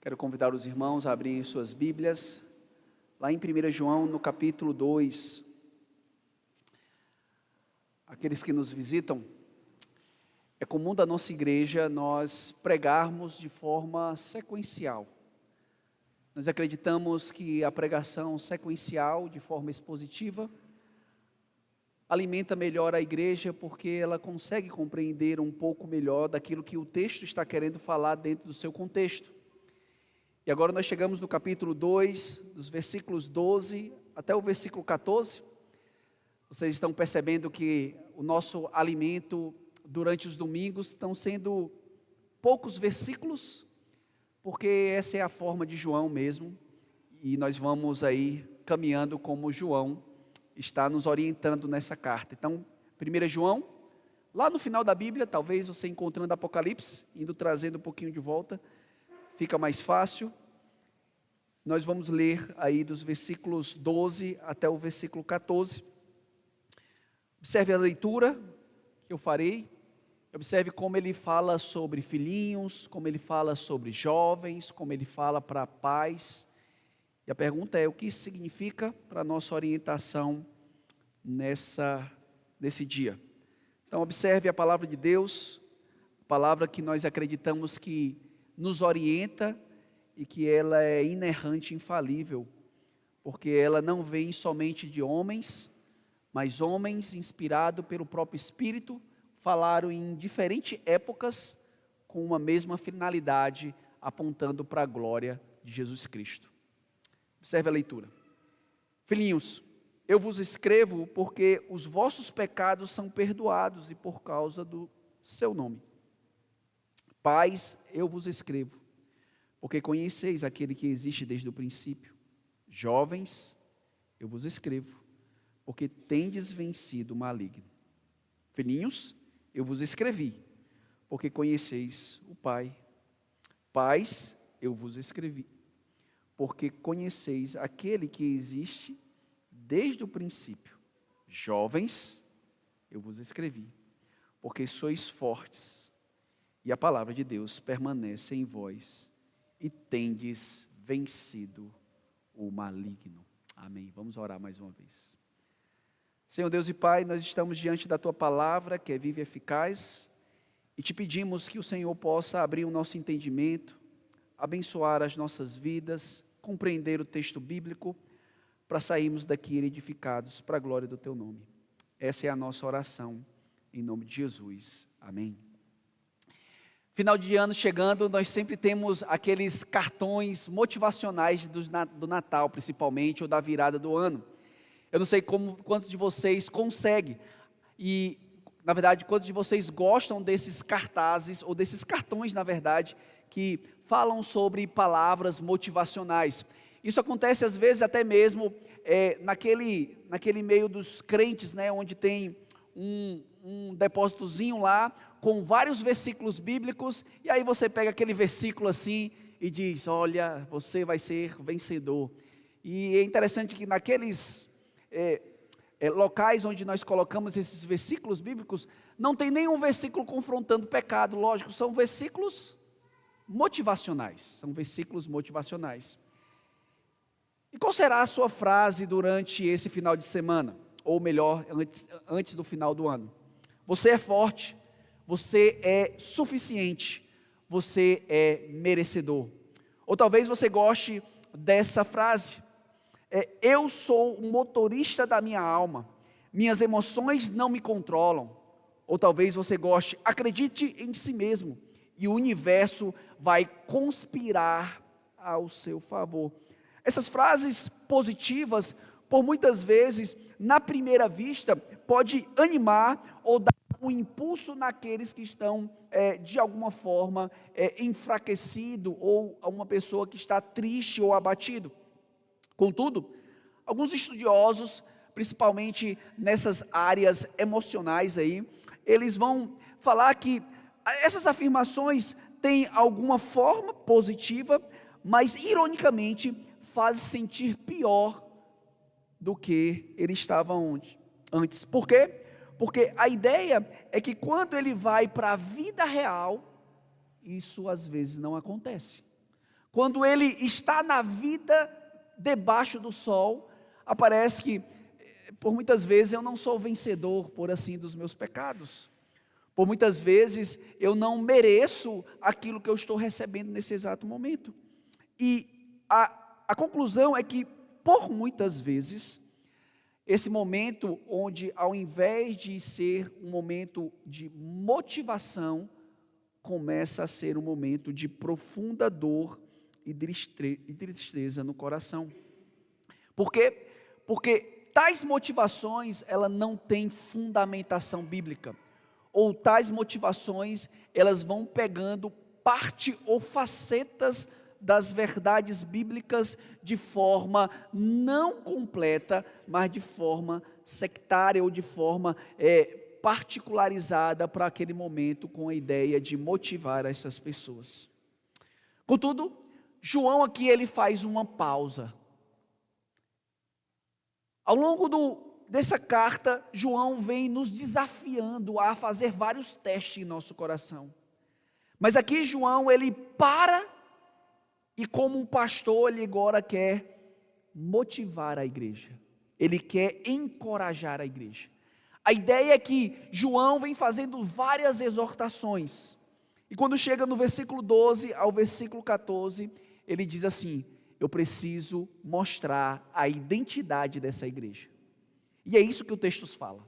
Quero convidar os irmãos a abrirem suas Bíblias, lá em 1 João, no capítulo 2. Aqueles que nos visitam, é comum da nossa igreja nós pregarmos de forma sequencial. Nós acreditamos que a pregação sequencial, de forma expositiva, alimenta melhor a igreja porque ela consegue compreender um pouco melhor daquilo que o texto está querendo falar dentro do seu contexto. E agora nós chegamos no capítulo 2, dos versículos 12 até o versículo 14. Vocês estão percebendo que o nosso alimento durante os domingos estão sendo poucos versículos, porque essa é a forma de João mesmo, e nós vamos aí caminhando como João está nos orientando nessa carta. Então, 1 João, lá no final da Bíblia, talvez você encontrando Apocalipse, indo trazendo um pouquinho de volta, fica mais fácil. Nós vamos ler aí dos versículos 12 até o versículo 14. Observe a leitura que eu farei. Observe como ele fala sobre filhinhos, como ele fala sobre jovens, como ele fala para pais. E a pergunta é: o que isso significa para a nossa orientação nesse dia? Então observe a palavra de Deus, a palavra que nós acreditamos que nos orienta e que ela é inerrante, infalível, porque ela não vem somente de homens, mas homens inspirados pelo próprio Espírito, falaram em diferentes épocas com uma mesma finalidade, apontando para a glória de Jesus Cristo. Observe a leitura. Filhinhos, eu vos escrevo porque os vossos pecados são perdoados e por causa do seu nome. Pais, eu vos escrevo porque conheceis aquele que existe desde o princípio. Jovens, eu vos escrevo porque tendes vencido o maligno. Filhinhos, eu vos escrevi porque conheceis o Pai. Pais, eu vos escrevi porque conheceis aquele que existe desde o princípio. Jovens, eu vos escrevi porque sois fortes e a palavra de Deus permanece em vós e tendes vencido o maligno. Amém. Vamos orar mais uma vez. Senhor Deus e Pai, nós estamos diante da Tua palavra, que é viva e eficaz, e te pedimos que o Senhor possa abrir o nosso entendimento, abençoar as nossas vidas, compreender o texto bíblico, para sairmos daqui edificados para a glória do Teu nome. Essa é a nossa oração, em nome de Jesus. Amém. Final de ano chegando, nós sempre temos aqueles cartões motivacionais do Natal, principalmente, ou da virada do ano. Eu não sei quantos de vocês conseguem, e, na verdade, quantos de vocês gostam desses cartazes, ou desses cartões, na verdade, que falam sobre palavras motivacionais. Isso acontece, às vezes, até mesmo naquele meio dos crentes, né, onde tem um depósitozinho lá, com vários versículos bíblicos, e aí você pega aquele versículo assim, e diz: olha, você vai ser vencedor. E é interessante que naqueles locais onde nós colocamos esses versículos bíblicos, não tem nenhum versículo confrontando pecado, lógico, são versículos motivacionais, E qual será a sua frase durante esse final de semana? Ou melhor, antes do final do ano? Você é forte, você é suficiente, você é merecedor. Ou talvez você goste dessa frase: eu sou o motorista da minha alma, minhas emoções não me controlam. Ou talvez você goste: acredite em si mesmo, e o universo vai conspirar ao seu favor. Essas frases positivas, por muitas vezes, na primeira vista, pode animar ou dar um impulso naqueles que estão, de alguma forma, enfraquecido, ou a uma pessoa que está triste ou abatido. Contudo, alguns estudiosos, principalmente nessas áreas emocionais aí, eles vão falar que essas afirmações têm alguma forma positiva, mas ironicamente fazem sentir pior do que ele estava antes. Por quê? Porque a ideia é que quando ele vai para a vida real, isso às vezes não acontece. Quando ele está na vida debaixo do sol, aparece que, por muitas vezes, eu não sou vencedor, por assim, dos meus pecados. Por muitas vezes, eu não mereço aquilo que eu estou recebendo nesse exato momento. E a conclusão é que, por muitas vezes, esse momento onde, ao invés de ser um momento de motivação, começa a ser um momento de profunda dor e tristeza no coração. Por quê? Porque tais motivações, ela não têm fundamentação bíblica. Ou tais motivações, elas vão pegando parte ou facetas das verdades bíblicas de forma não completa, mas de forma sectária ou de forma particularizada para aquele momento, com a ideia de motivar essas pessoas. Contudo, João aqui ele faz uma pausa. Ao longo dessa carta, João vem nos desafiando a fazer vários testes em nosso coração. Mas aqui João ele para e, como um pastor, ele agora quer motivar a igreja. Ele quer encorajar a igreja. A ideia é que João vem fazendo várias exortações. E quando chega no versículo 12 ao versículo 14, ele diz assim: eu preciso mostrar a identidade dessa igreja. E é isso que o texto fala.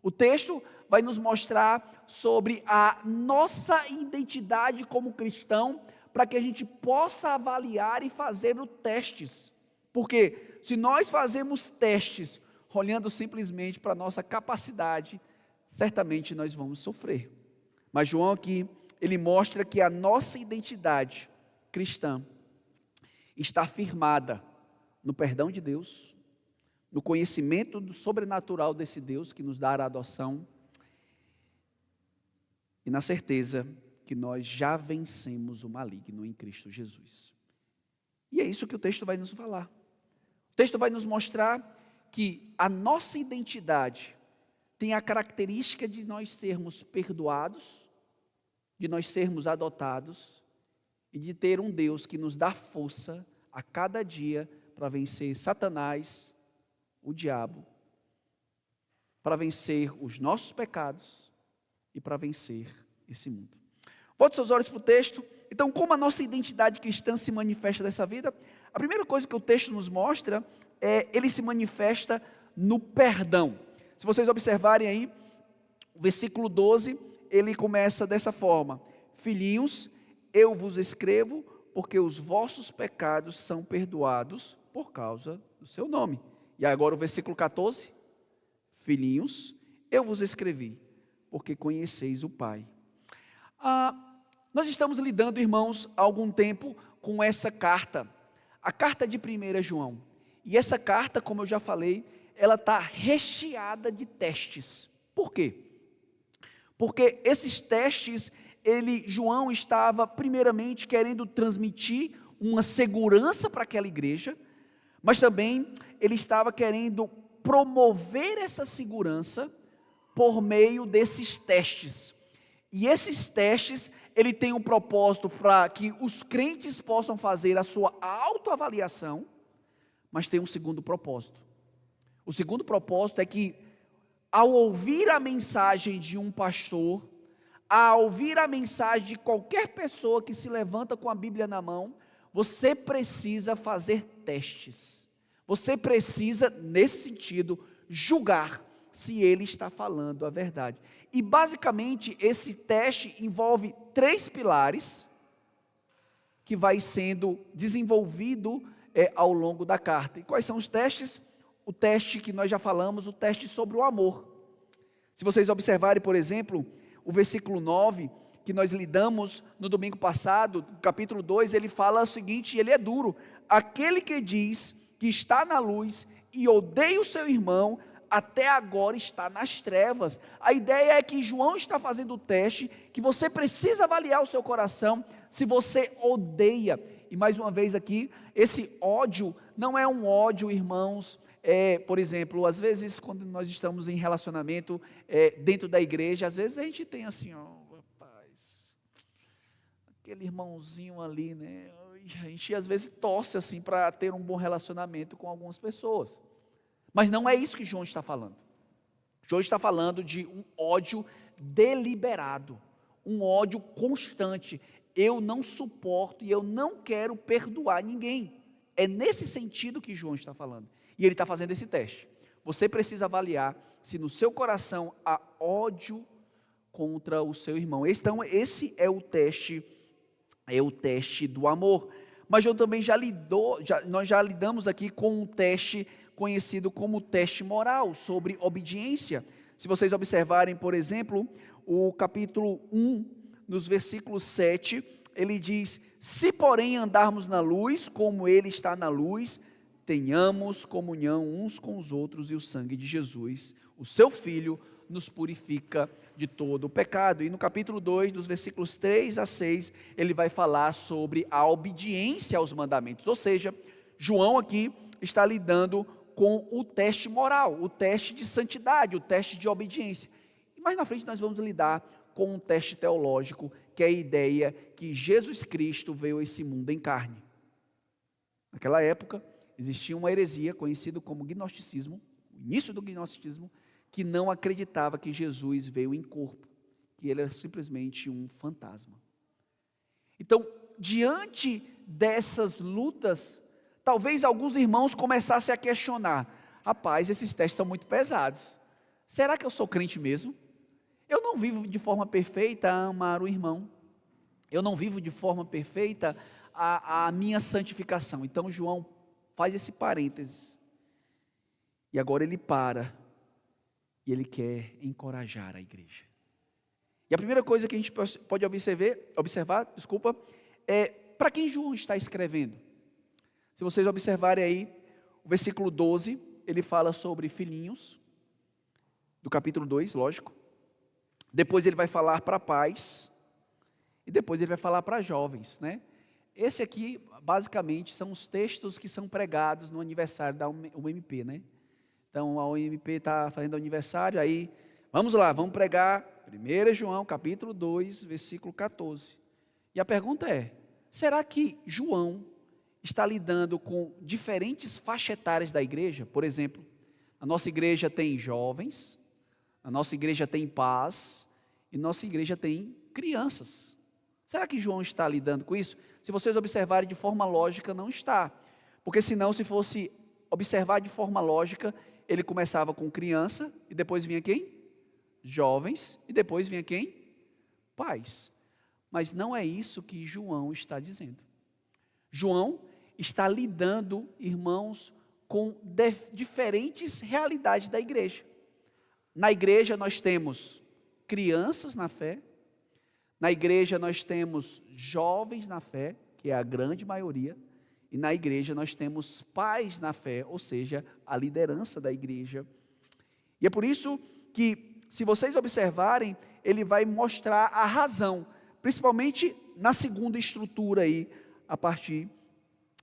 O texto vai nos mostrar sobre a nossa identidade como cristão, para que a gente possa avaliar e fazer os testes. Porque se nós fazemos testes olhando simplesmente para a nossa capacidade, certamente nós vamos sofrer. Mas João aqui, ele mostra que a nossa identidade cristã está firmada no perdão de Deus, no conhecimento do sobrenatural desse Deus que nos dá a adoção, e na certeza que nós já vencemos o maligno em Cristo Jesus. E é isso que o texto vai nos falar. O texto vai nos mostrar que a nossa identidade tem a característica de nós sermos perdoados, de nós sermos adotados e de ter um Deus que nos dá força a cada dia para vencer Satanás, o diabo, para vencer os nossos pecados e para vencer esse mundo. Volte seus olhos para o texto. Então, como a nossa identidade cristã se manifesta nessa vida? A primeira coisa que o texto nos mostra ele se manifesta no perdão. Se vocês observarem aí, o versículo 12, ele começa dessa forma: filhinhos, eu vos escrevo, porque os vossos pecados são perdoados por causa do seu nome. E agora o versículo 14, filhinhos, eu vos escrevi, porque conheceis o Pai. Nós estamos lidando, irmãos, há algum tempo com essa carta, a carta de 1 João. E essa carta, como eu já falei, ela está recheada de testes. Por quê? Porque esses testes, João estava primeiramente querendo transmitir uma segurança para aquela igreja, mas também ele estava querendo promover essa segurança por meio desses testes. E esses testes, ele tem um propósito para que os crentes possam fazer a sua autoavaliação, mas tem um segundo propósito. O segundo propósito é que, ao ouvir a mensagem de um pastor, ao ouvir a mensagem de qualquer pessoa que se levanta com a Bíblia na mão, você precisa fazer testes. Você precisa, nesse sentido, julgar se ele está falando a verdade. E basicamente esse teste envolve 3 pilares que vai sendo desenvolvido ao longo da carta. E quais são os testes? O teste que nós já falamos, o teste sobre o amor. Se vocês observarem, por exemplo, o versículo 9, que nós lidamos no domingo passado, capítulo 2, ele fala o seguinte, ele é duro: aquele que diz que está na luz e odeia o seu irmão, até agora está nas trevas. A ideia é que João está fazendo o teste, que você precisa avaliar o seu coração, se você odeia. E mais uma vez aqui, esse ódio não é um ódio, irmãos, por exemplo, às vezes quando nós estamos em relacionamento dentro da igreja, às vezes a gente tem assim, rapaz, aquele irmãozinho ali, né? a gente às vezes torce assim para ter um bom relacionamento com algumas pessoas. Mas não é isso que João está falando. João está falando de um ódio deliberado, um ódio constante. Eu não suporto e eu não quero perdoar ninguém. É nesse sentido que João está falando. E ele está fazendo esse teste. Você precisa avaliar se no seu coração há ódio contra o seu irmão. Então, esse é o teste do amor. Mas eu também nós já lidamos aqui com um teste conhecido como teste moral, sobre obediência. Se vocês observarem, por exemplo, o capítulo 1, nos versículos 7, ele diz: se porém andarmos na luz, como ele está na luz, tenhamos comunhão uns com os outros, e o sangue de Jesus, o seu Filho, nos purifica de todo o pecado. E no capítulo 2, dos versículos 3 a 6, ele vai falar sobre a obediência aos mandamentos. Ou seja, João aqui está lidando com o teste moral, o teste de santidade, o teste de obediência. E mais na frente nós vamos lidar com um teste teológico, que é a ideia que Jesus Cristo veio a esse mundo em carne. Naquela época, existia uma heresia conhecida como gnosticismo, o início do gnosticismo, que não acreditava que Jesus veio em corpo, que ele era simplesmente um fantasma. Então, diante dessas lutas, talvez alguns irmãos começassem a questionar: rapaz, esses testes são muito pesados, será que eu sou crente mesmo? Eu não vivo de forma perfeita a amar o irmão, eu não vivo de forma perfeita a minha santificação. Então João faz esse parênteses, e agora ele para, e ele quer encorajar a igreja. E a primeira coisa que a gente pode observar, é para quem João está escrevendo. Se vocês observarem aí, o versículo 12, ele fala sobre filhinhos, do capítulo 2, lógico. Depois ele vai falar para pais, e depois ele vai falar para jovens, né? Esse aqui, basicamente, são os textos que são pregados no aniversário da UMP, né? Então, a UMP está fazendo aniversário, aí, vamos lá, vamos pregar 1 João, capítulo 2, versículo 14. E a pergunta é: será que João está lidando com diferentes faixas etárias da igreja? Por exemplo, a nossa igreja tem jovens, a nossa igreja tem paz, e nossa igreja tem crianças. Será que João está lidando com isso? Se vocês observarem de forma lógica, não está. Porque senão, se fosse observar de forma lógica, ele começava com criança, e depois vinha quem? Jovens, e depois vinha quem? Pais. Mas não é isso que João está dizendo. João está lidando, irmãos, com diferentes realidades da igreja. Na igreja nós temos crianças na fé, na igreja nós temos jovens na fé, que é a grande maioria, e na igreja nós temos pais na fé, ou seja, a liderança da igreja. E é por isso que, se vocês observarem, ele vai mostrar a razão, principalmente na segunda estrutura aí, a partir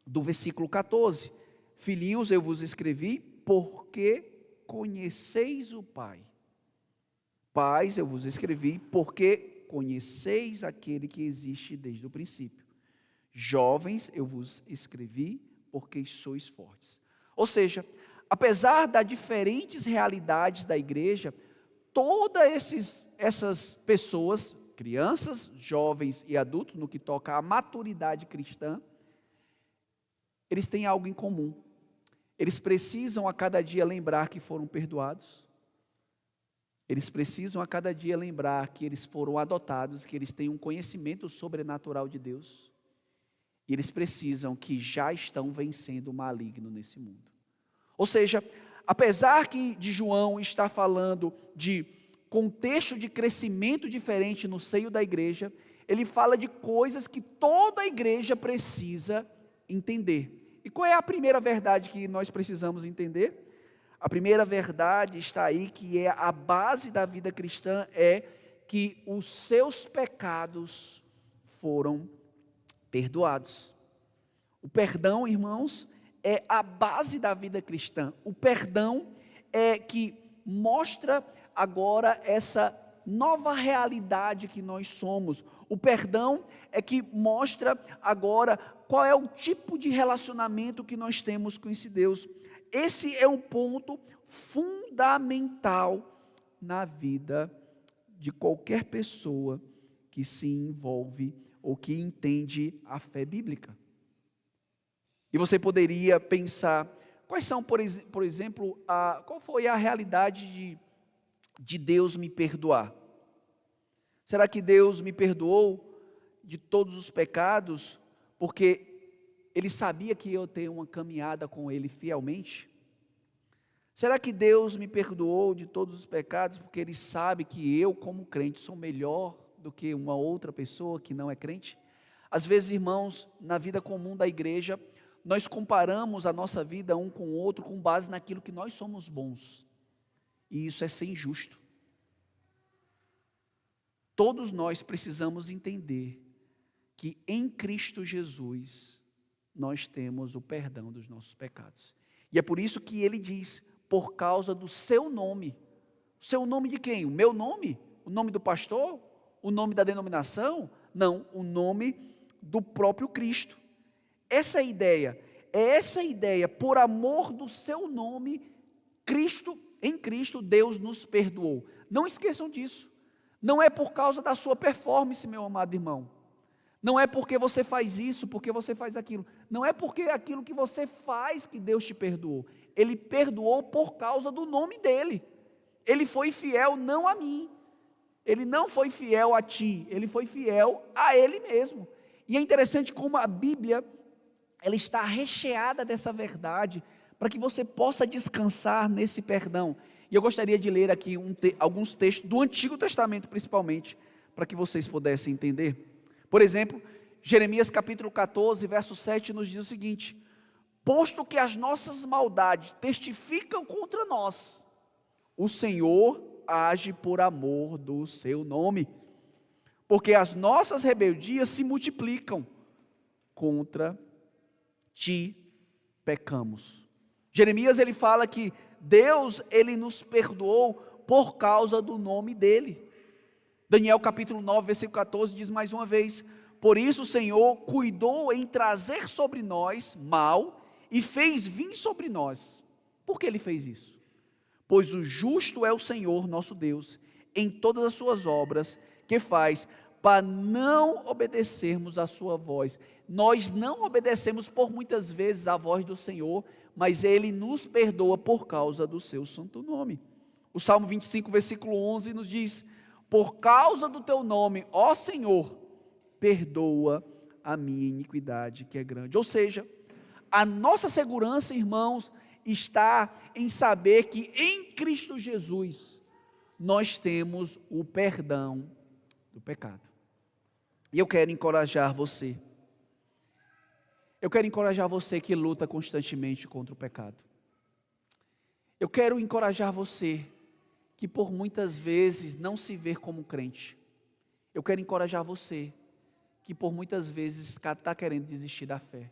do versículo 14. Filhinhos, eu vos escrevi porque conheceis o Pai. Pais, eu vos escrevi porque conheceis aquele que existe desde o princípio. Jovens, eu vos escrevi porque sois fortes. Ou seja, apesar das diferentes realidades da igreja, todas essas pessoas, crianças, jovens e adultos, no que toca à maturidade cristã, eles têm algo em comum. Eles precisam a cada dia lembrar que foram perdoados. Eles precisam a cada dia lembrar que eles foram adotados, que eles têm um conhecimento sobrenatural de Deus. E eles precisam que já estão vencendo o maligno nesse mundo. Ou seja, apesar de João estar falando de contexto de crescimento diferente no seio da igreja, ele fala de coisas que toda a igreja precisa entender. E qual é a primeira verdade que nós precisamos entender? A primeira verdade está aí, que é a base da vida cristã, é que os seus pecados foram perdoados. O perdão, irmãos, é a base da vida cristã. O perdão é que mostra agora essa nova realidade que nós somos. O perdão é que mostra agora qual é o tipo de relacionamento que nós temos com esse Deus. Esse é um ponto fundamental na vida de qualquer pessoa que se envolve ou que entende a fé bíblica. E você poderia pensar, quais são, por exemplo, qual foi a realidade de Deus me perdoar? Será que Deus me perdoou de todos os pecados porque Ele sabia que eu tenho uma caminhada com Ele fielmente? Será que Deus me perdoou de todos os pecados porque Ele sabe que eu, como crente, sou melhor do que uma outra pessoa que não é crente? Às vezes, irmãos, na vida comum da igreja, nós comparamos a nossa vida um com o outro com base naquilo que nós somos bons. E isso é ser injusto. Todos nós precisamos entender que em Cristo Jesus nós temos o perdão dos nossos pecados. E é por isso que ele diz, por causa do seu nome. O seu nome de quem? O meu nome? O nome do pastor? O nome da denominação? Não, o nome do próprio Cristo. Essa ideia, por amor do seu nome, em Cristo, Deus nos perdoou. Não esqueçam disso. Não é por causa da sua performance, meu amado irmão. Não é porque você faz isso, porque você faz aquilo. Não é porque aquilo que você faz que Deus te perdoou. Ele perdoou por causa do nome dele. Ele foi fiel não a mim. Ele não foi fiel a ti. Ele foi fiel a ele mesmo. E é interessante como a Bíblia, ela está recheada dessa verdade, para que você possa descansar nesse perdão. E eu gostaria de ler aqui alguns textos do Antigo Testamento, principalmente, para que vocês pudessem entender. Por exemplo, Jeremias capítulo 14, verso 7, nos diz o seguinte: posto que as nossas maldades testificam contra nós, o Senhor age por amor do seu nome, porque as nossas rebeldias se multiplicam, contra ti pecamos. Jeremias, ele fala que Deus, ele nos perdoou por causa do nome dele. Daniel capítulo 9, versículo 14 diz mais uma vez: por isso o Senhor cuidou em trazer sobre nós mal e fez vir sobre nós. Por que ele fez isso? Pois o justo é o Senhor nosso Deus em todas as suas obras que faz, para não obedecermos a sua voz. Nós não obedecemos por muitas vezes a voz do Senhor, mas Ele nos perdoa por causa do seu santo nome. O Salmo 25, versículo 11 nos diz: por causa do teu nome, ó Senhor, perdoa a minha iniquidade que é grande. Ou seja, a nossa segurança, irmãos, está em saber que em Cristo Jesus nós temos o perdão do pecado. E eu quero encorajar você. Eu quero encorajar você que luta constantemente contra o pecado. Eu quero encorajar você que por muitas vezes não se vê como crente. Eu quero encorajar você que por muitas vezes está querendo desistir da fé.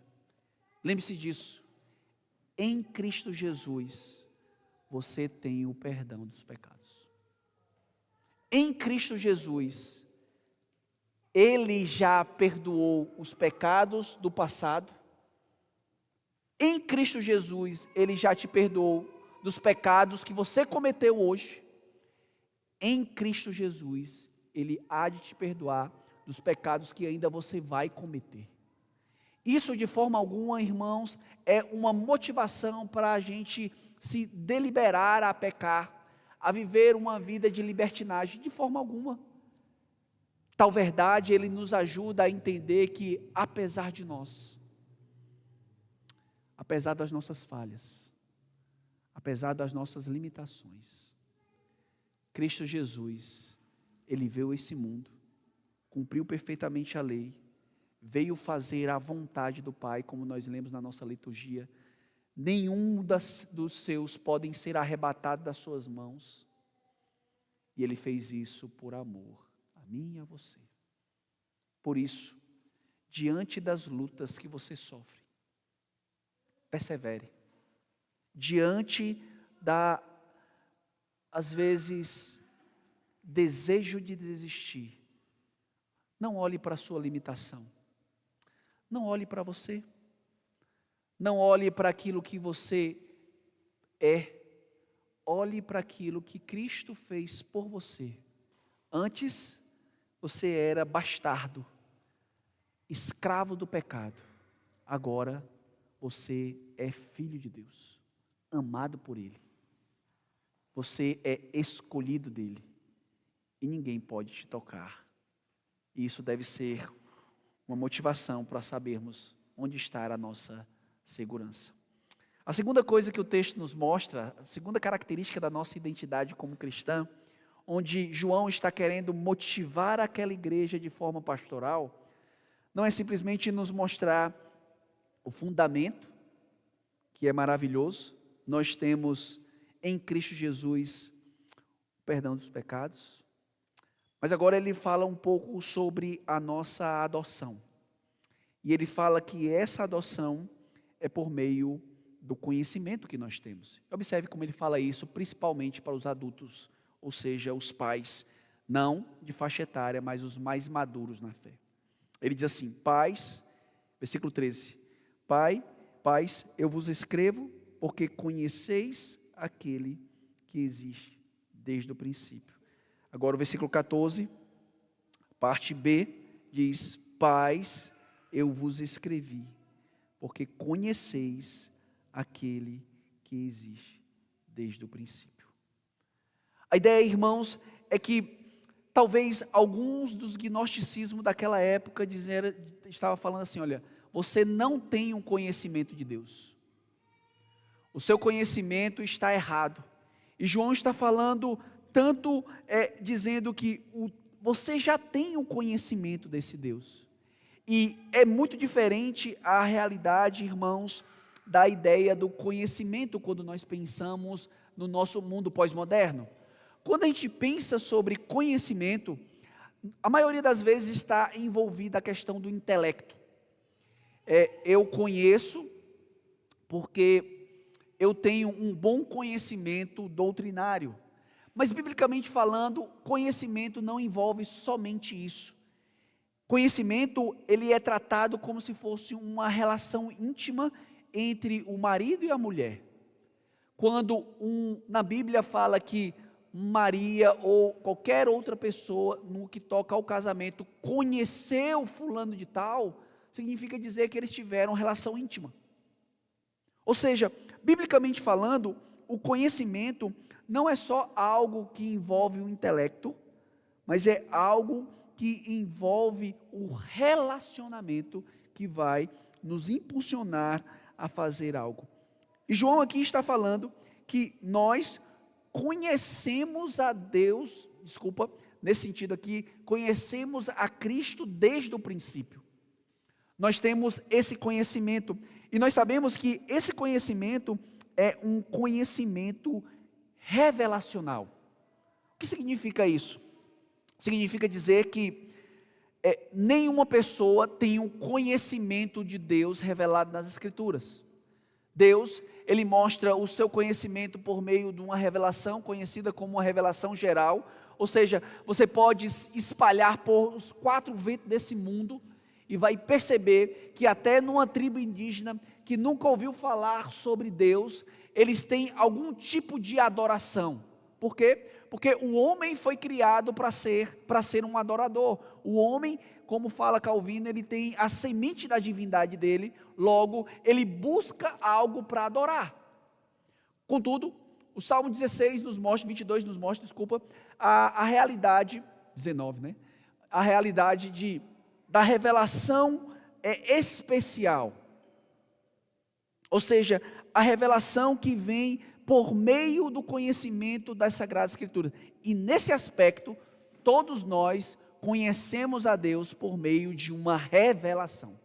Lembre-se disso. Em Cristo Jesus, você tem o perdão dos pecados. Em Cristo Jesus, Ele já perdoou os pecados do passado. Em Cristo Jesus, Ele já te perdoou dos pecados que você cometeu hoje. Em Cristo Jesus, Ele há de te perdoar dos pecados que ainda você vai cometer. Isso de forma alguma, irmãos, é uma motivação para a gente se deliberar a pecar, a viver uma vida de libertinagem, de forma alguma. Tal verdade, ele nos ajuda a entender que, apesar de nós, apesar das nossas falhas, apesar das nossas limitações, Cristo Jesus, Ele veio a esse mundo, cumpriu perfeitamente a lei, veio fazer a vontade do Pai, como nós lemos na nossa liturgia. Nenhum dos seus podem ser arrebatados das suas mãos, e Ele fez isso por amor a mim e a você. Por isso, diante das lutas que você sofre, persevere. Diante às vezes, desejo de desistir, não olhe para a sua limitação. Não olhe para você. Não olhe para aquilo que você é. Olhe para aquilo que Cristo fez por você. Antes, você era bastardo, escravo do pecado. Agora, você é filho de Deus, amado por Ele. Você é escolhido dEle. E ninguém pode te tocar. E isso deve ser uma motivação para sabermos onde está a nossa segurança. A segunda coisa que o texto nos mostra, a segunda característica da nossa identidade como cristã, onde João está querendo motivar aquela igreja de forma pastoral, não é simplesmente nos mostrar o fundamento, que é maravilhoso. Nós temos em Cristo Jesus o perdão dos pecados. Mas agora ele fala um pouco sobre a nossa adoção. E ele fala que essa adoção é por meio do conhecimento que nós temos. Observe como ele fala isso, principalmente para os adultos, ou seja, os pais, não de faixa etária, mas os mais maduros na fé. Ele diz assim, pais, versículo 13, pais, eu vos escrevo porque conheceis aquele que existe desde o princípio. Agora o versículo 14, parte B, diz, pais, eu vos escrevi, porque conheceis aquele que existe desde o princípio. A ideia, irmãos, é que talvez alguns dos gnosticismos daquela época estava falando assim, olha, você não tem um conhecimento de Deus. O seu conhecimento está errado. E João está falando tanto dizendo que você já tem um conhecimento desse Deus. E é muito diferente a realidade, irmãos, da ideia do conhecimento quando nós pensamos no nosso mundo pós-moderno. Quando a gente pensa sobre conhecimento, a maioria das vezes está envolvida a questão do intelecto. Eu conheço porque eu tenho um bom conhecimento doutrinário. Mas, biblicamente falando, conhecimento não envolve somente isso. Conhecimento, ele é tratado como se fosse uma relação íntima entre o marido e a mulher. Quando na Bíblia fala que Maria ou qualquer outra pessoa, no que toca ao casamento, conheceu fulano de tal, significa dizer que eles tiveram relação íntima. Ou seja, biblicamente falando, o conhecimento não é só algo que envolve o intelecto, mas é algo que envolve o relacionamento que vai nos impulsionar a fazer algo. E João aqui está falando que nós conhecemos a Deus, nesse sentido aqui, conhecemos a Cristo desde o princípio. Nós temos esse conhecimento, e nós sabemos que esse conhecimento é um conhecimento revelacional. O que significa isso? Significa dizer que nenhuma pessoa tem um conhecimento de Deus revelado nas Escrituras. Deus, ele mostra o seu conhecimento por meio de uma revelação conhecida como uma revelação geral, ou seja, você pode espalhar por os 4 ventos desse mundo e vai perceber que até numa tribo indígena que nunca ouviu falar sobre Deus, eles têm algum tipo de adoração. Por quê? Porque o homem foi criado para ser um adorador. O homem, como fala Calvino, ele tem a semente da divindade dele, logo, ele busca algo para adorar. Contudo, o Salmo 16 nos mostra, 22 nos mostra, a realidade, 19, né? A realidade da revelação especial. Ou seja, a revelação que vem por meio do conhecimento das Sagradas Escrituras. E nesse aspecto, todos nós conhecemos a Deus por meio de uma revelação.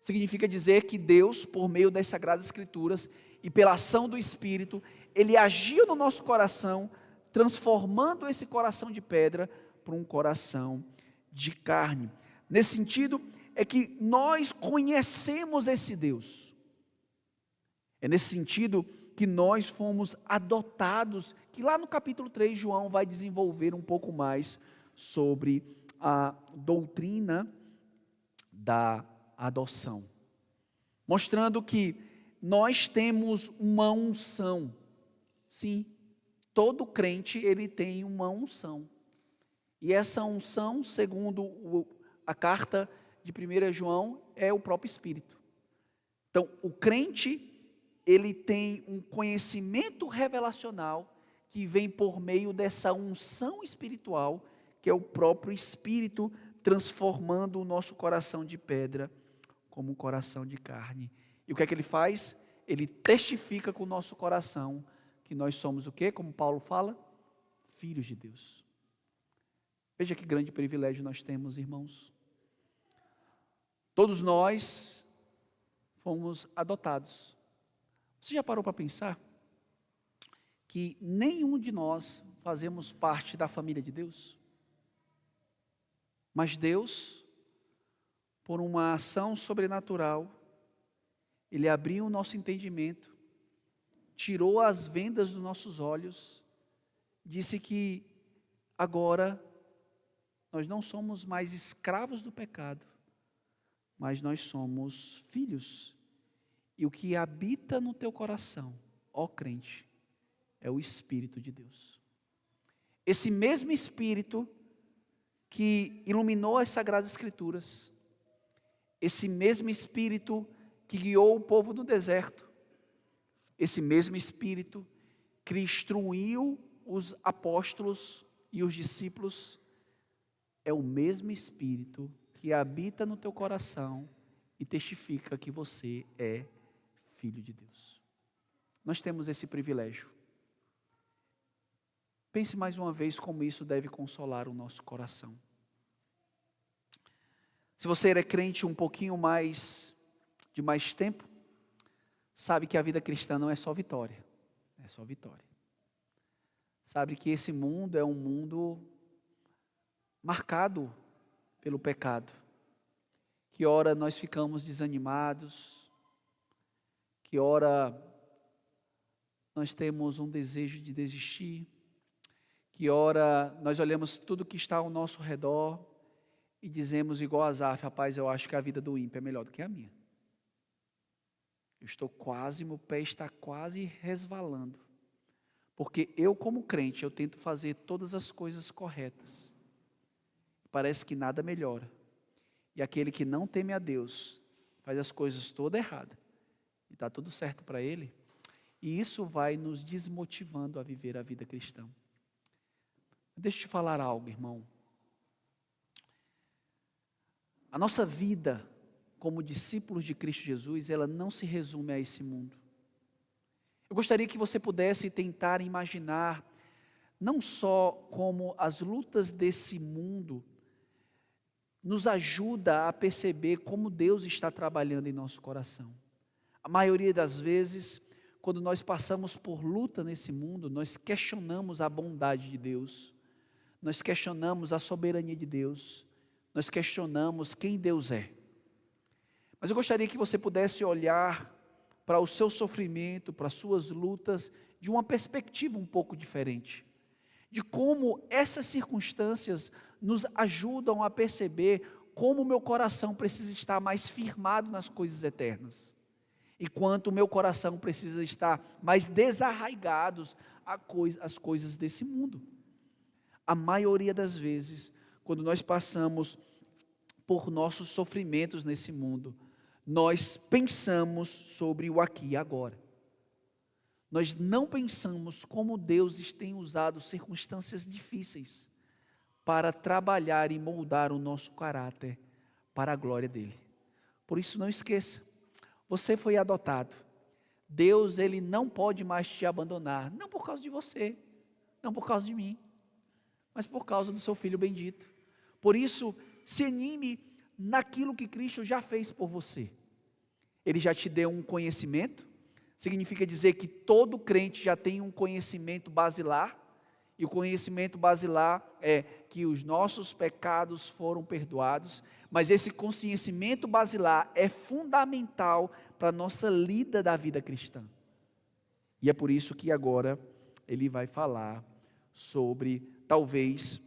Significa dizer que Deus, por meio das Sagradas Escrituras e pela ação do Espírito, Ele agiu no nosso coração, transformando esse coração de pedra para um coração de carne. Nesse sentido, é que nós conhecemos esse Deus. É nesse sentido que nós fomos adotados, que lá no capítulo 3 João vai desenvolver um pouco mais sobre a doutrina da adoção, mostrando que nós temos uma unção. Sim, todo crente ele tem uma unção, e essa unção, segundo a carta de 1 João, é o próprio Espírito. Então, o crente, ele tem um conhecimento revelacional que vem por meio dessa unção espiritual, que é o próprio Espírito transformando o nosso coração de pedra como um coração de carne. E o que é que ele faz? Ele testifica com o nosso coração que nós somos o quê? Como Paulo fala, filhos de Deus. Veja que grande privilégio nós temos, irmãos. Todos nós fomos adotados. Você já parou para pensar que nenhum de nós fazemos parte da família de Deus? Mas Deus, por uma ação sobrenatural, Ele abriu o nosso entendimento, tirou as vendas dos nossos olhos, disse que agora nós não somos mais escravos do pecado, mas nós somos filhos. E o que habita no teu coração, ó crente, é o Espírito de Deus. Esse mesmo Espírito que iluminou as Sagradas Escrituras, esse mesmo Espírito que guiou o povo no deserto, esse mesmo Espírito que instruiu os apóstolos e os discípulos, é o mesmo Espírito que habita no teu coração e testifica que você é filho de Deus. Nós temos esse privilégio. Pense mais uma vez como isso deve consolar o nosso coração. Se você é crente um pouquinho mais, de mais tempo, sabe que a vida cristã não é só vitória, é só vitória. Sabe que esse mundo é um mundo marcado pelo pecado, que ora nós ficamos desanimados, que ora nós temos um desejo de desistir, que ora nós olhamos tudo que está ao nosso redor e dizemos igual a Asaf: rapaz, eu acho que a vida do ímpio é melhor do que a minha. Eu estou quase, meu pé está quase resvalando, porque eu como crente, eu tento fazer todas as coisas corretas, parece que nada melhora, e aquele que não teme a Deus, faz as coisas todas erradas, e está tudo certo para ele, e isso vai nos desmotivando a viver a vida cristã. Deixa eu te falar algo, irmão. A nossa vida como discípulos de Cristo Jesus, ela não se resume a esse mundo. Eu gostaria que você pudesse tentar imaginar, não só como as lutas desse mundo nos ajuda a perceber como Deus está trabalhando em nosso coração. A maioria das vezes, quando nós passamos por luta nesse mundo, nós questionamos a bondade de Deus, nós questionamos a soberania de Deus, nós questionamos quem Deus é. Mas eu gostaria que você pudesse olhar para o seu sofrimento, para as suas lutas, de uma perspectiva um pouco diferente. De como essas circunstâncias nos ajudam a perceber como o meu coração precisa estar mais firmado nas coisas eternas. E quanto o meu coração precisa estar mais desarraigado às coisas desse mundo. A maioria das vezes, quando nós passamos por nossos sofrimentos nesse mundo, nós pensamos sobre o aqui e agora. Nós não pensamos como Deus tem usado circunstâncias difíceis para trabalhar e moldar o nosso caráter para a glória dele. Por isso não esqueça, você foi adotado. Deus, ele não pode mais te abandonar, não por causa de você, não por causa de mim, mas por causa do seu Filho bendito. Por isso, se anime naquilo que Cristo já fez por você. Ele já te deu um conhecimento, significa dizer que todo crente já tem um conhecimento basilar, e o conhecimento basilar é que os nossos pecados foram perdoados, mas esse conhecimento basilar é fundamental para a nossa lida da vida cristã. E é por isso que agora ele vai falar sobre, talvez,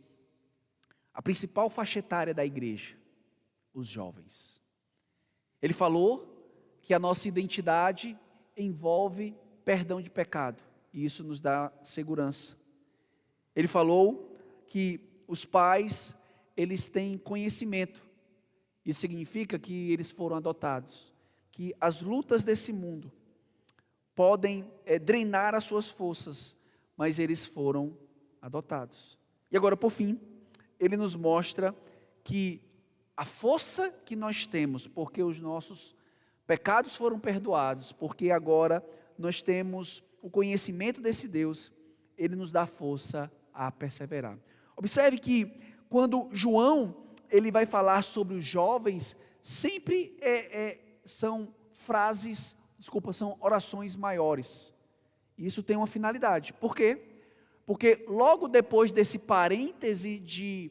a principal faixa etária da igreja, os jovens. Ele falou que a nossa identidade envolve perdão de pecado, e isso nos dá segurança. Ele falou que os pais, eles têm conhecimento, isso significa que eles foram adotados, que as lutas desse mundo podem drenar as suas forças, mas eles foram adotados. E agora, por fim, ele nos mostra que a força que nós temos, porque os nossos pecados foram perdoados, porque agora nós temos o conhecimento desse Deus, ele nos dá força a perseverar. Observe que quando João ele vai falar sobre os jovens, sempre são são orações maiores. Isso tem uma finalidade. Por quê? Porque logo depois desse parêntese de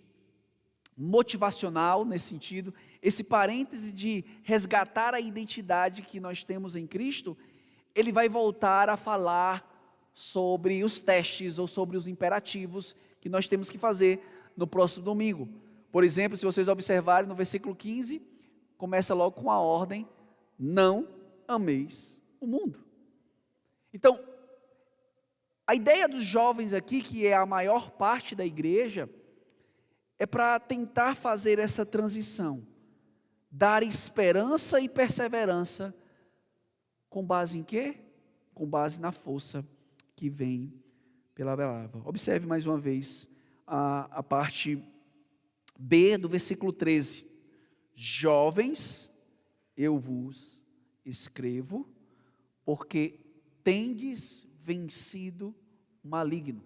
motivacional, nesse sentido, esse parêntese de resgatar a identidade que nós temos em Cristo, ele vai voltar a falar sobre os testes ou sobre os imperativos que nós temos que fazer no próximo domingo. Por exemplo, se vocês observarem no versículo 15, começa logo com a ordem: não ameis o mundo. Então, a ideia dos jovens aqui, que é a maior parte da igreja, é para tentar fazer essa transição, dar esperança e perseverança, com base em quê? Com base na força que vem pela palavra. Observe mais uma vez a parte B do versículo 13. Jovens, eu vos escrevo, porque tendes vencido o maligno.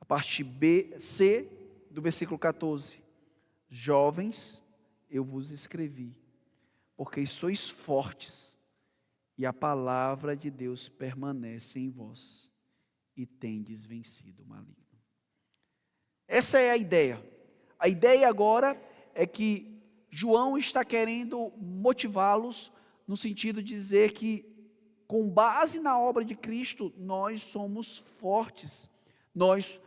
A parte C do versículo 14. Jovens, eu vos escrevi, porque sois fortes, e a palavra de Deus permanece em vós, e tendes vencido o maligno. Essa é a ideia. A ideia agora é que João está querendo motivá-los no sentido de dizer que, com base na obra de Cristo, nós somos fortes, nós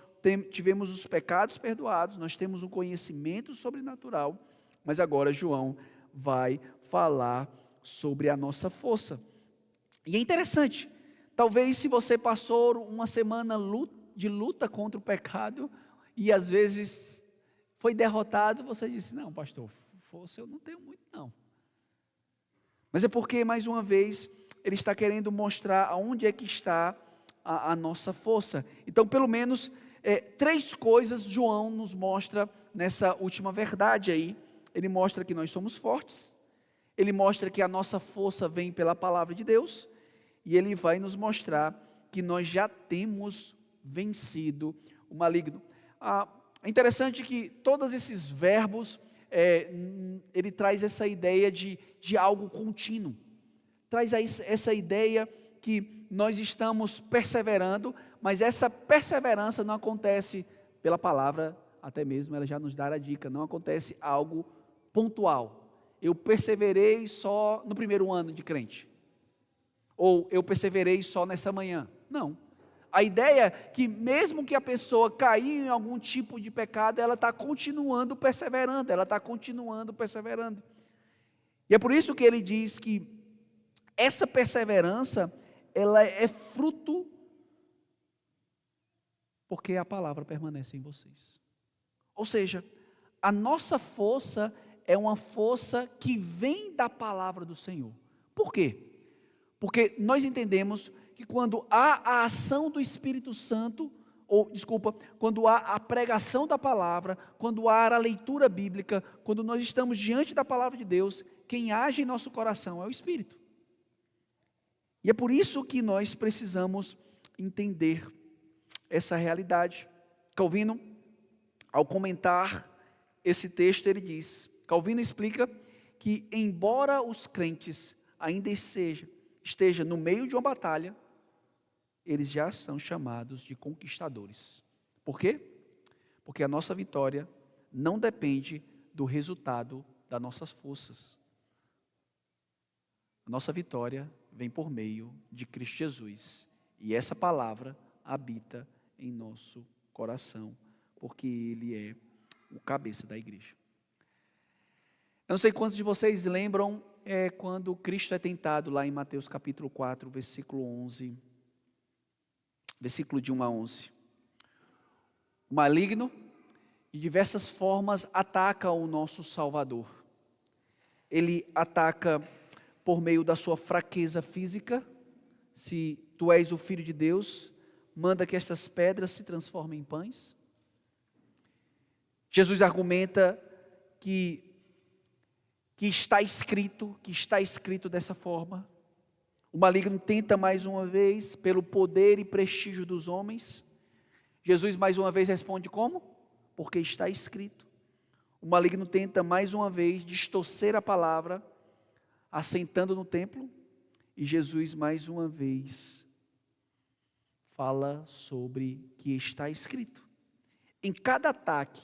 tivemos os pecados perdoados, nós temos um conhecimento sobrenatural, mas agora João vai falar sobre a nossa força. E é interessante, talvez se você passou uma semana de luta contra o pecado, e às vezes foi derrotado, você disse: não, pastor, força eu não tenho muito não. Mas é porque, mais uma vez, ele está querendo mostrar aonde é que está a nossa força. Então, pelo menos, 3 coisas João nos mostra nessa última verdade aí. Ele mostra que nós somos fortes, ele mostra que a nossa força vem pela palavra de Deus, e ele vai nos mostrar que nós já temos vencido o maligno. É interessante que todos esses verbos, ele traz essa ideia de algo contínuo, traz essa ideia que nós estamos perseverando, mas essa perseverança não acontece pela palavra, até mesmo ela já nos dá a dica, não acontece algo pontual. Eu perseverei só no primeiro ano de crente, ou eu perseverei só nessa manhã. Não. A ideia é que mesmo que a pessoa caiu em algum tipo de pecado, ela está continuando perseverando, E é por isso que ele diz que essa perseverança, ela é fruto, porque a palavra permanece em vocês. Ou seja, a nossa força é uma força que vem da palavra do Senhor. Por quê? Porque nós entendemos que quando há a ação do Espírito Santo, quando há a pregação da palavra, quando há a leitura bíblica, quando nós estamos diante da palavra de Deus, quem age em nosso coração é o Espírito. E é por isso que nós precisamos entender essa realidade. Calvino, ao comentar esse texto, ele diz, Calvino explica que embora os crentes ainda esteja no meio de uma batalha, eles já são chamados de conquistadores. Por quê? Porque a nossa vitória não depende do resultado das nossas forças. A nossa vitória vem por meio de Cristo Jesus. E essa palavra habita em nosso coração, porque Ele é o cabeça da igreja. Eu não sei quantos de vocês lembram quando Cristo é tentado lá em Mateus capítulo 4, versículo 11, versículo de 1 a 11. O maligno, de diversas formas, ataca o nosso Salvador. Ele ataca por meio da sua fraqueza física. Se tu és o Filho de Deus, manda que estas pedras se transformem em pães. Jesus argumenta que está escrito dessa forma. O maligno tenta mais uma vez, pelo poder e prestígio dos homens. Jesus mais uma vez responde como? Porque está escrito. O maligno tenta mais uma vez distorcer a palavra, assentando no templo. E Jesus mais uma vez fala sobre que está escrito. Em cada ataque,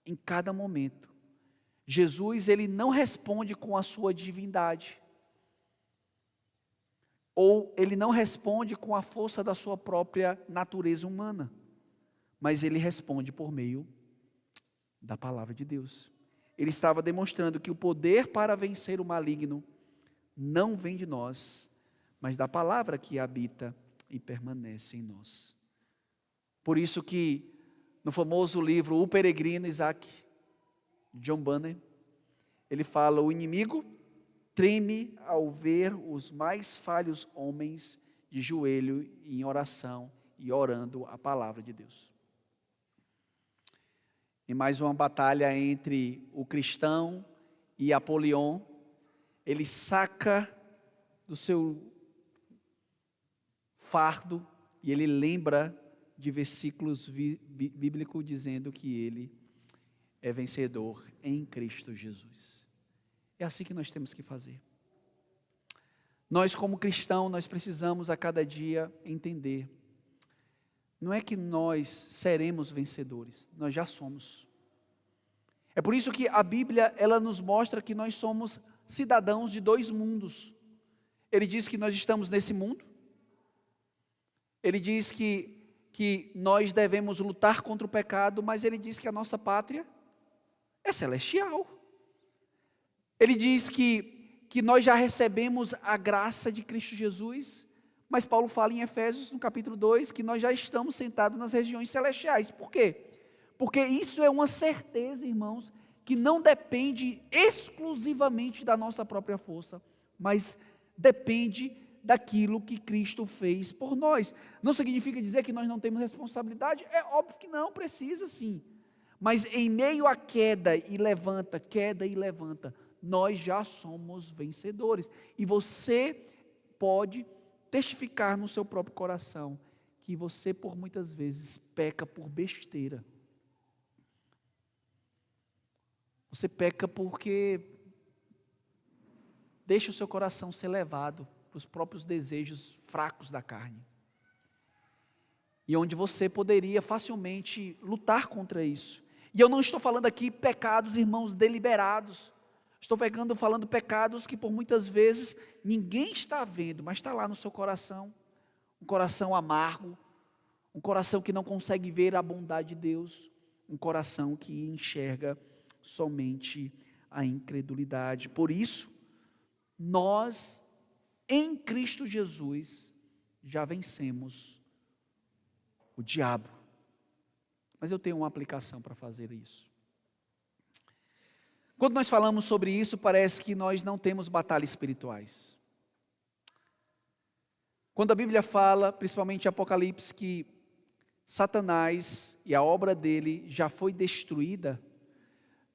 em cada momento, Jesus, ele não responde com a sua divindade, ou ele não responde com a força da sua própria natureza humana, mas ele responde por meio da palavra de Deus. Ele estava demonstrando que o poder para vencer o maligno não vem de nós, mas da palavra que habita e permanece em nós. Por isso que no famoso livro O Peregrino, Isaac John Bunyan, ele fala: o inimigo treme ao ver os mais falhos homens de joelho em oração e orando a palavra de Deus. Em mais uma batalha entre o cristão e Apolion, ele saca do seu fardo e ele lembra de versículos bíblicos dizendo que ele é vencedor em Cristo Jesus. É assim que nós temos que fazer. Nós, como cristãos, nós precisamos a cada dia entender. Não é que nós seremos vencedores, nós já somos. É por isso que a Bíblia, ela nos mostra que nós somos cidadãos de dois mundos. Ele diz que nós estamos nesse mundo. Ele diz que nós devemos lutar contra o pecado, mas ele diz que a nossa pátria é celestial. Ele diz que nós já recebemos a graça de Cristo Jesus, mas Paulo fala em Efésios, no capítulo 2, que nós já estamos sentados nas regiões celestiais. Por quê? Porque isso é uma certeza, irmãos, que não depende exclusivamente da nossa própria força, mas depende daquilo que Cristo fez por nós. Não significa dizer que nós não temos responsabilidade, é óbvio que não, precisa sim. Mas em meio à queda e levanta, nós já somos vencedores. E você pode testificar no seu próprio coração que você por muitas vezes peca por besteira. Você peca porque deixa o seu coração ser levado para os próprios desejos fracos da carne. E onde você poderia facilmente lutar contra isso. E eu não estou falando aqui pecados, irmãos, deliberados. Estou falando pecados que por muitas vezes ninguém está vendo, mas está lá no seu coração. Um coração amargo, um coração que não consegue ver a bondade de Deus, um coração que enxerga somente a incredulidade. Por isso, nós, em Cristo Jesus, já vencemos o diabo. Mas eu tenho uma aplicação para fazer isso. Quando nós falamos sobre isso, parece que nós não temos batalhas espirituais. Quando a Bíblia fala, principalmente em Apocalipse, que Satanás e a obra dele já foi destruída,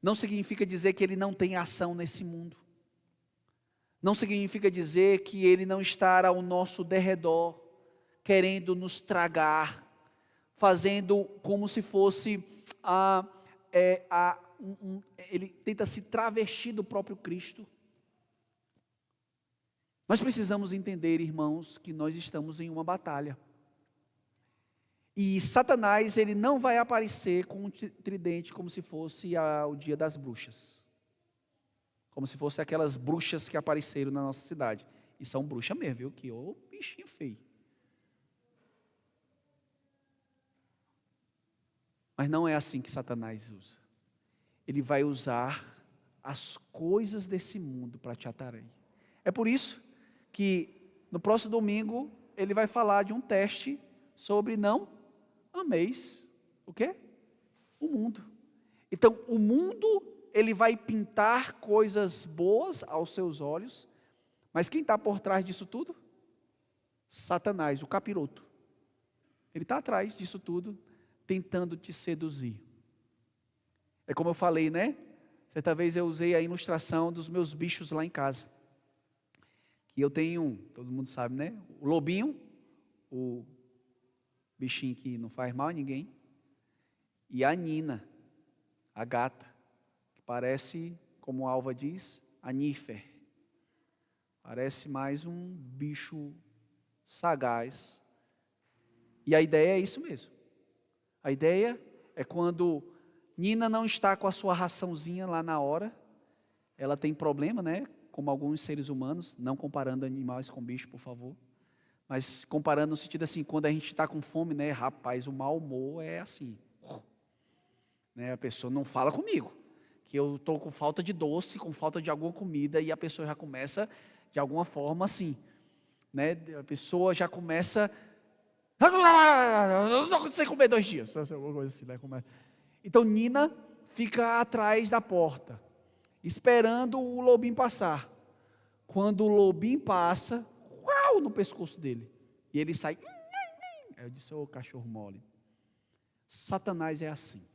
não significa dizer que ele não tem ação nesse mundo. Não significa dizer que ele não está ao nosso derredor, querendo nos tragar, fazendo como se fosse ele tenta se travestir do próprio Cristo. Nós precisamos entender, irmãos, que nós estamos em uma batalha. E Satanás, ele não vai aparecer com um tridente como se fosse o dia das bruxas. Como se fosse aquelas bruxas que apareceram na nossa cidade. E são bruxas mesmo, viu? Que ô bichinho feio. Mas não é assim que Satanás usa. Ele vai usar as coisas desse mundo para te atrair. É por isso que no próximo domingo ele vai falar de um teste sobre não ameis o quê? O mundo. Então, o mundo, ele vai pintar coisas boas aos seus olhos, mas quem está por trás disso tudo? Satanás, o capiroto. Ele está atrás disso tudo, tentando te seduzir. É como eu falei, né? Certa vez eu usei a ilustração dos meus bichos lá em casa. Que eu tenho, todo mundo sabe, né? O lobinho, o bichinho que não faz mal a ninguém. E a Nina, a gata, que parece, como a Alva diz, a Nífer. Parece mais um bicho sagaz. E a ideia é isso mesmo. A ideia é quando Nina não está com a sua raçãozinha lá na hora, ela tem problema, né? Como alguns seres humanos, não comparando animais com bicho, por favor. Mas comparando no sentido assim, quando a gente está com fome, né? Rapaz, o mau humor é assim. Né? A pessoa não fala comigo, que eu estou com falta de doce, com falta de alguma comida, e a pessoa já começa, de alguma forma assim, né? A pessoa já começa... Eu não sei comer 2 dias. Alguma coisa assim, né? Então Nina fica atrás da porta, esperando o lobinho passar. Quando o lobinho passa, uau, no pescoço dele, e ele sai. Aí eu disse, ô cachorro mole. Satanás é assim.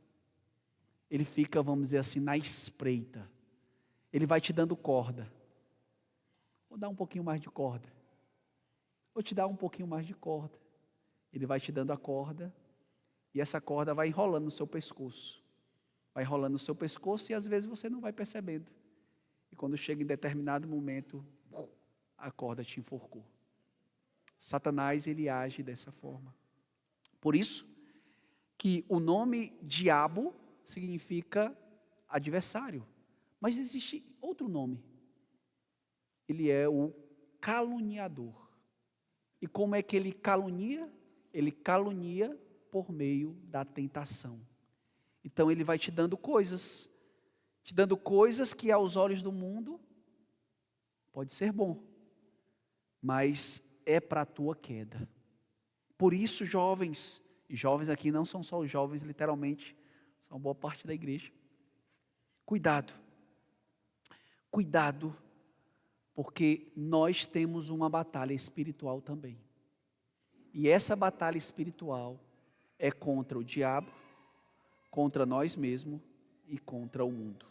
Ele fica, vamos dizer assim, na espreita. Ele vai te dando corda. Vou dar um pouquinho mais de corda. Vou te dar um pouquinho mais de corda. Ele vai te dando a corda, e essa corda vai enrolando no seu pescoço. Vai enrolando no seu pescoço, e às vezes você não vai percebendo. E quando chega em determinado momento, a corda te enforcou. Satanás, ele age dessa forma. Por isso que o nome diabo significa adversário. Mas existe outro nome. Ele é o caluniador. E como é que ele calunia? Ele calunia por meio da tentação. Então ele vai te dando coisas que aos olhos do mundo pode ser bom, mas é para a tua queda. Por isso, jovens, e jovens aqui não são só os jovens, literalmente, são boa parte da igreja. Cuidado, porque nós temos uma batalha espiritual também. E essa batalha espiritual é contra o diabo, contra nós mesmos e contra o mundo.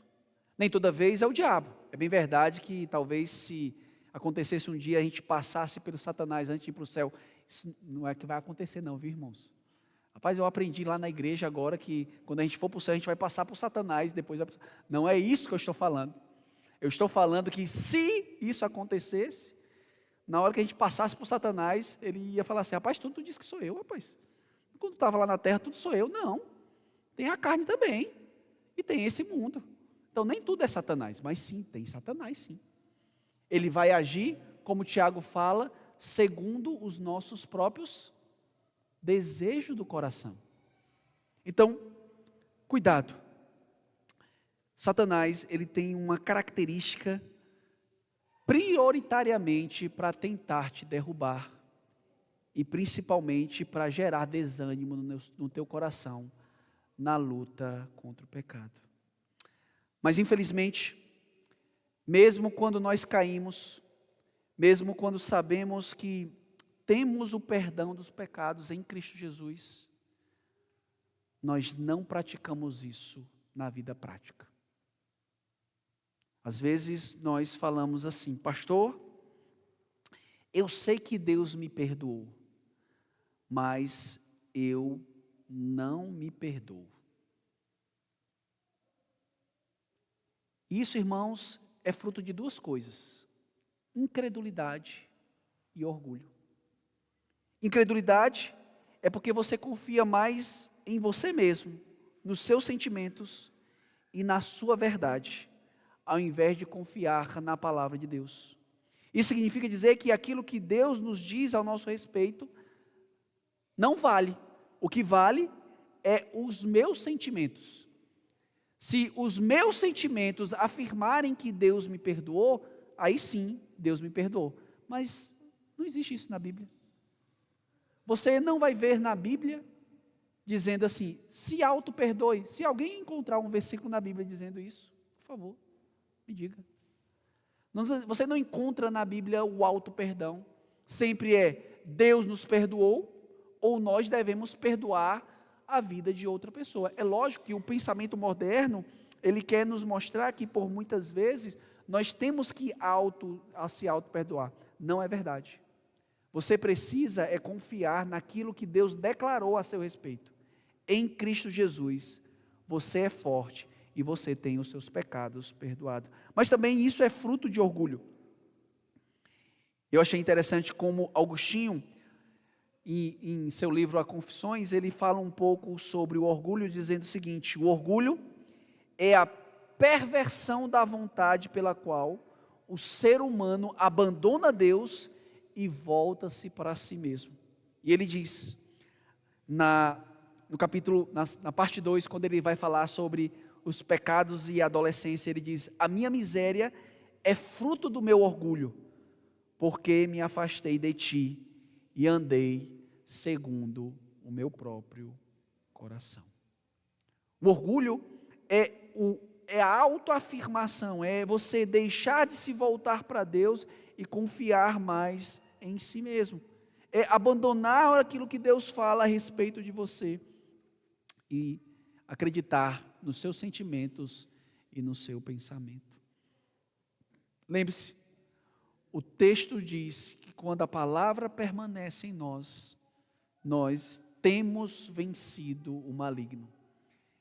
Nem toda vez é o diabo. É bem verdade que talvez se acontecesse um dia a gente passasse pelo Satanás antes de ir para o céu. Isso não é que vai acontecer não, viu, irmãos? Rapaz, eu aprendi lá na igreja agora que quando a gente for para o céu a gente vai passar por Satanás e depois vai para o céu. Não é isso que eu estou falando. Eu estou falando que se isso acontecesse, na hora que a gente passasse por Satanás, ele ia falar assim, rapaz, tudo tu disse que sou eu, rapaz. Quando estava lá na terra, tudo sou eu. Não, tem a carne também, e tem esse mundo. Então nem tudo é Satanás, mas sim, tem Satanás sim. Ele vai agir, como o Tiago fala, segundo os nossos próprios desejos do coração. Então, cuidado. Satanás, ele tem uma característica prioritariamente para tentar te derrubar e principalmente para gerar desânimo no teu coração na luta contra o pecado. Mas infelizmente, mesmo quando nós caímos, mesmo quando sabemos que temos o perdão dos pecados em Cristo Jesus, nós não praticamos isso na vida prática. Às vezes nós falamos assim, pastor, eu sei que Deus me perdoou, mas eu não me perdoo. Isso, irmãos, é fruto de 2 coisas: incredulidade e orgulho. Incredulidade é porque você confia mais em você mesmo, nos seus sentimentos e na sua verdade, ao invés de confiar na palavra de Deus. Isso significa dizer que aquilo que Deus nos diz ao nosso respeito não vale. O que vale é os meus sentimentos. Se os meus sentimentos afirmarem que Deus me perdoou, aí sim, Deus me perdoou. Mas não existe isso na Bíblia. Você não vai ver na Bíblia dizendo assim, se auto-perdoe. Se alguém encontrar um versículo na Bíblia dizendo isso, por favor, me diga. Você não encontra na Bíblia o auto-perdão. Sempre é Deus nos perdoou ou nós devemos perdoar a vida de outra pessoa. É lógico que o pensamento moderno, ele quer nos mostrar que por muitas vezes nós temos que se auto-perdoar. Não é verdade. Você precisa confiar naquilo que Deus declarou a seu respeito. Em Cristo Jesus, você é forte e você tem os seus pecados perdoados. Mas também isso é fruto de orgulho. Eu achei interessante como Agostinho, em seu livro A Confissões, ele fala um pouco sobre o orgulho, dizendo o seguinte: o orgulho é a perversão da vontade pela qual o ser humano abandona Deus e volta-se para si mesmo. E ele diz, no capítulo, na parte 2, quando ele vai falar sobre os pecados e a adolescência, ele diz: a minha miséria é fruto do meu orgulho, porque me afastei de ti e andei segundo o meu próprio coração. O orgulho é a autoafirmação, é você deixar de se voltar para Deus e confiar mais em si mesmo. É abandonar aquilo que Deus fala a respeito de você e acreditar nos seus sentimentos e no seu pensamento. Lembre-se, o texto diz que quando a palavra permanece em nós, nós temos vencido o maligno.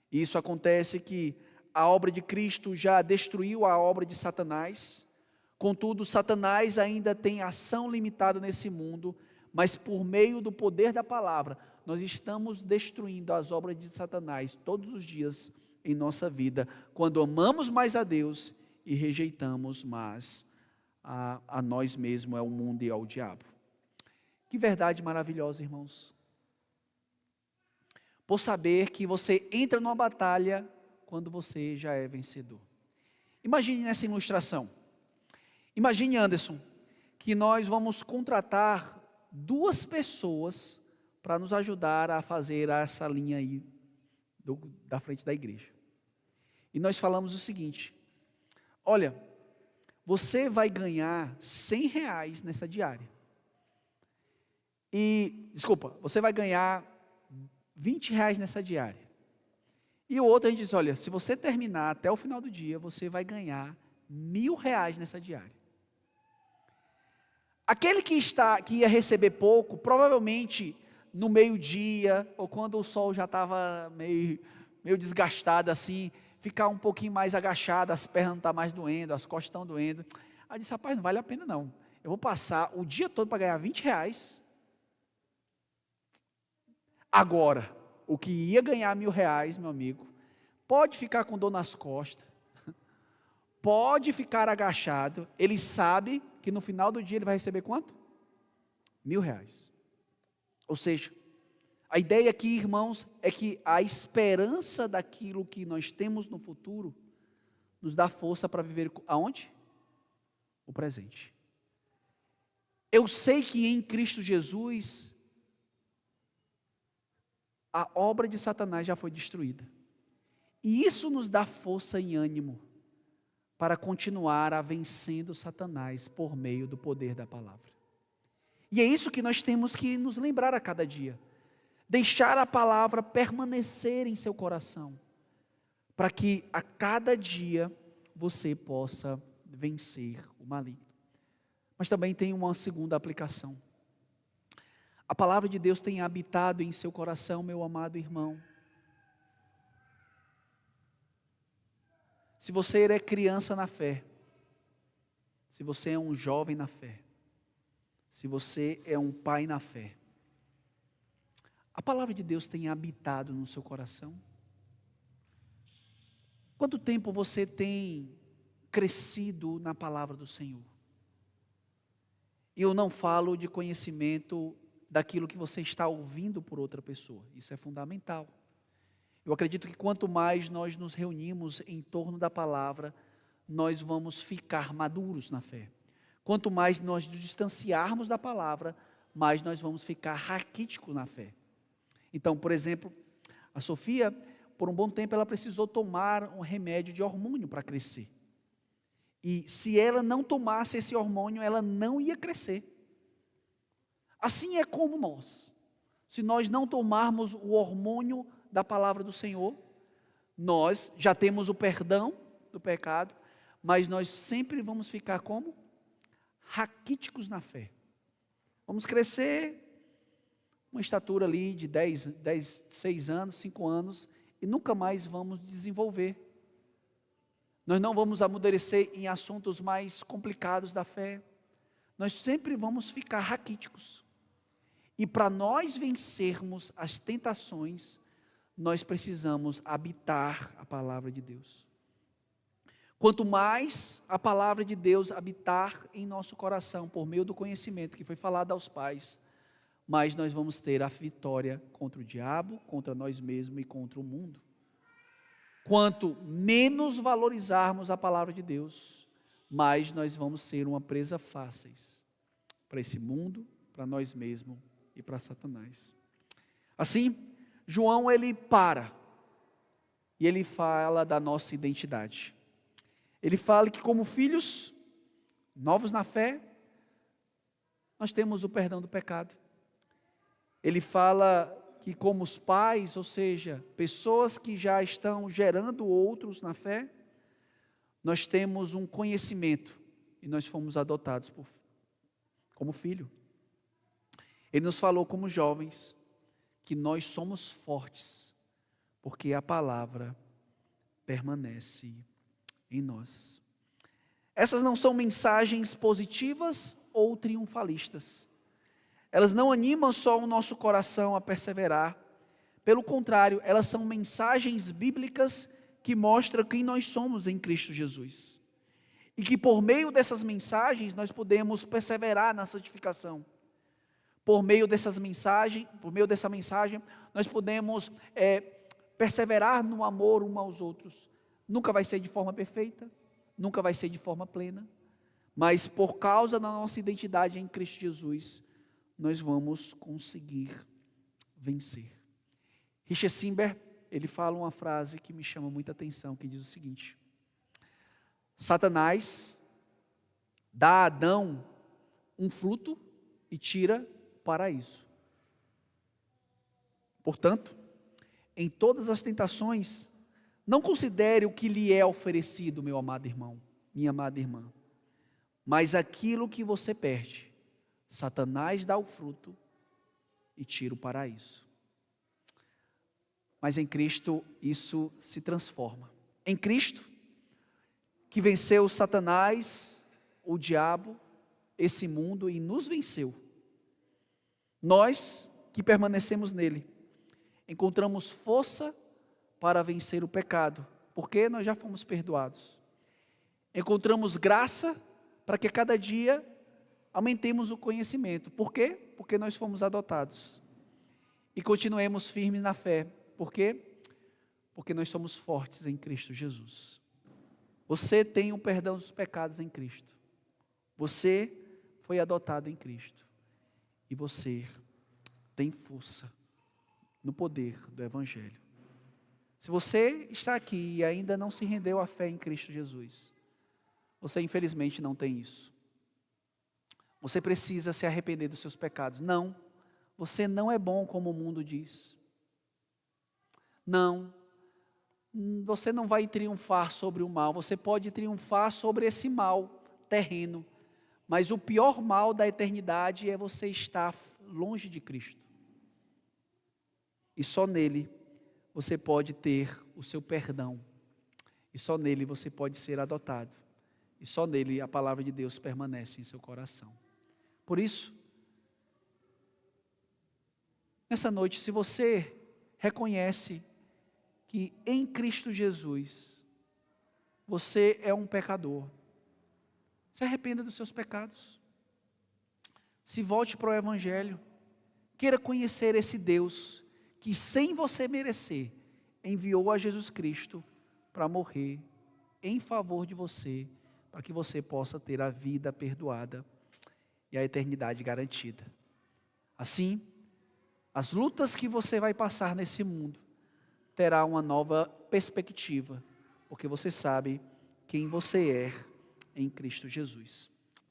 E isso acontece que a obra de Cristo já destruiu a obra de Satanás. Contudo, Satanás ainda tem ação limitada nesse mundo, mas por meio do poder da palavra, nós estamos destruindo as obras de Satanás todos os dias em nossa vida, quando amamos mais a Deus e rejeitamos mais a nós mesmos, ao mundo e ao diabo. Que verdade maravilhosa, irmãos. Por saber que você entra numa batalha quando você já é vencedor. Imagine nessa ilustração. Imagine, Anderson, que nós vamos contratar 2 pessoas para nos ajudar a fazer essa linha aí da frente da igreja. E nós falamos o seguinte: olha, você vai ganhar R$100 nessa diária. Você vai ganhar R$20 nessa diária. E o outro a gente diz: olha, se você terminar até o final do dia, você vai ganhar R$1.000 nessa diária. Aquele que ia receber pouco, provavelmente no meio-dia, ou quando o sol já estava meio desgastado assim, ficar um pouquinho mais agachado, as pernas não estão mais doendo, as costas estão doendo. Aí eu disse: rapaz, não vale a pena não. Eu vou passar o dia todo para ganhar R$20. Agora, o que ia ganhar R$1.000, meu amigo, pode ficar com dor nas costas, pode ficar agachado, ele sabe que no final do dia ele vai receber quanto? R$1.000. Ou seja, a ideia aqui, irmãos, é que a esperança daquilo que nós temos no futuro nos dá força para viver aonde? O presente. Eu sei que em Cristo Jesus a obra de Satanás já foi destruída. E isso nos dá força e ânimo para continuar a vencendo Satanás por meio do poder da palavra. E é isso que nós temos que nos lembrar a cada dia. Deixar a palavra permanecer em seu coração, para que a cada dia você possa vencer o maligno. Mas também tem uma segunda aplicação. A palavra de Deus tem habitado em seu coração, meu amado irmão. Se você é criança na fé, se você é um jovem na fé, se você é um pai na fé, a palavra de Deus tem habitado no seu coração? Quanto tempo você tem crescido na palavra do Senhor? E eu não falo de conhecimento daquilo que você está ouvindo por outra pessoa. Isso é fundamental. Eu acredito que quanto mais nós nos reunimos em torno da palavra, nós vamos ficar maduros na fé. Quanto mais nós nos distanciarmos da palavra, mais nós vamos ficar raquíticos na fé. Então, por exemplo, a Sofia, por um bom tempo, ela precisou tomar um remédio de hormônio para crescer. E se ela não tomasse esse hormônio, ela não ia crescer. Assim é como nós. Se nós não tomarmos o hormônio da palavra do Senhor, nós já temos o perdão do pecado, mas nós sempre vamos ficar como? Raquíticos na fé. Vamos crescer uma estatura ali de 6 anos, 5 anos, e nunca mais vamos desenvolver. Nós não vamos amadurecer em assuntos mais complicados da fé. Nós sempre vamos ficar raquíticos. E para nós vencermos as tentações, nós precisamos habitar a palavra de Deus. Quanto mais a palavra de Deus habitar em nosso coração, por meio do conhecimento que foi falado aos pais, mais nós vamos ter a vitória contra o diabo, contra nós mesmos e contra o mundo. Quanto menos valorizarmos a palavra de Deus, mais nós vamos ser uma presa fáceis para esse mundo, para nós mesmos e para Satanás. Assim, João ele para e ele fala da nossa identidade. Ele fala que como filhos novos na fé, nós temos o perdão do pecado. Ele fala que como os pais, ou seja, pessoas que já estão gerando outros na fé, nós temos um conhecimento e nós fomos adotados como filho. Ele nos falou como jovens que nós somos fortes, porque a palavra permanece em nós. Essas não são mensagens positivas ou triunfalistas. Elas não animam só o nosso coração a perseverar. Pelo contrário, elas são mensagens bíblicas que mostram quem nós somos em Cristo Jesus. E que por meio dessas mensagens nós podemos perseverar na santificação. Por meio dessa mensagem, nós podemos perseverar no amor uns aos outros. Nunca vai ser de forma perfeita, nunca vai ser de forma plena, mas por causa da nossa identidade em Cristo Jesus, nós vamos conseguir vencer. Richard Simber, ele fala uma frase que me chama muita atenção, que diz o seguinte: Satanás dá a Adão um fruto e tira o paraíso. Portanto, em todas as tentações, não considere o que lhe é oferecido, meu amado irmão, minha amada irmã, mas aquilo que você perde. Satanás dá o fruto e tira o paraíso. Mas em Cristo isso se transforma. Em Cristo, que venceu Satanás, o diabo, esse mundo e nos venceu. Nós que permanecemos nele, encontramos força para vencer o pecado, porque nós já fomos perdoados. Encontramos graça para que cada dia aumentemos o conhecimento. Por quê? Porque nós fomos adotados. E continuemos firmes na fé. Por quê? Porque nós somos fortes em Cristo Jesus. Você tem o perdão dos pecados em Cristo. Você foi adotado em Cristo. E você tem força no poder do Evangelho. Se você está aqui e ainda não se rendeu à fé em Cristo Jesus, você infelizmente não tem isso. Você precisa se arrepender dos seus pecados. Não, você não é bom como o mundo diz. Não, você não vai triunfar sobre o mal. Você pode triunfar sobre esse mal terreno. Mas o pior mal da eternidade é você estar longe de Cristo. E só nele você pode ter o seu perdão. E só nele você pode ser adotado. E só nele a palavra de Deus permanece em seu coração. Por isso, nessa noite, se você reconhece que em Cristo Jesus, você é um pecador, se arrependa dos seus pecados. Se volte para o Evangelho. Queira conhecer esse Deus que, sem você merecer, enviou a Jesus Cristo para morrer em favor de você, para que você possa ter a vida perdoada e a eternidade garantida. Assim, as lutas que você vai passar nesse mundo terá uma nova perspectiva, porque você sabe quem você é em Cristo Jesus.